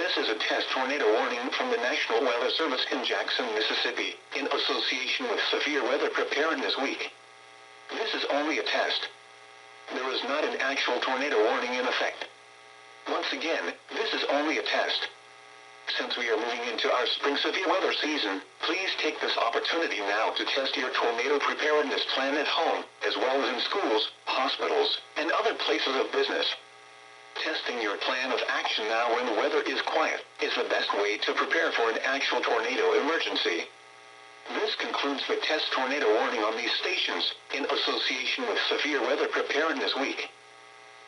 This is a test tornado warning from the National Weather Service in Jackson, Mississippi, in association with Severe Weather Preparedness Week. This is only a test. There is not an actual tornado warning in effect. Once again, this is only a test. Since we are moving into our spring severe weather season, please take this opportunity now to test your tornado preparedness plan at home, as well as in schools, hospitals, and other places of business. Testing your plan of action now when the weather is quiet is the best way to prepare for an actual tornado emergency. This concludes the test tornado warning on these stations, in association with Severe Weather Preparedness Week.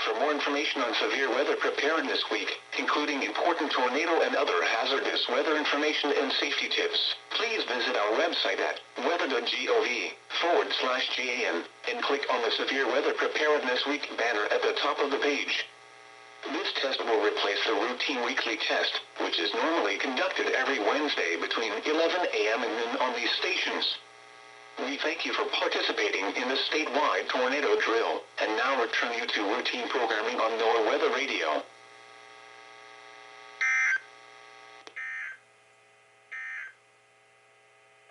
For more information on Severe Weather Preparedness Week, including important tornado and other hazardous weather information and safety tips, please visit our website at weather.gov/GAN and click on the Severe Weather Preparedness Week banner at the top of the page. This test will replace the routine weekly test, which is normally conducted every Wednesday between 11 a.m. and noon on these stations. We thank you for participating in the statewide tornado drill, and now return you to routine programming on NOAA Weather Radio.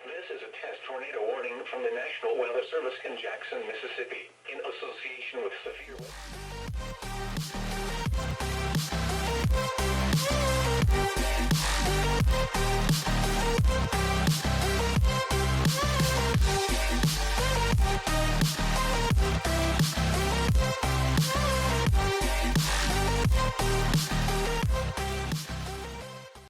This is a test tornado warning from the National Weather Service in Jackson, Mississippi, in association with Severe Weather.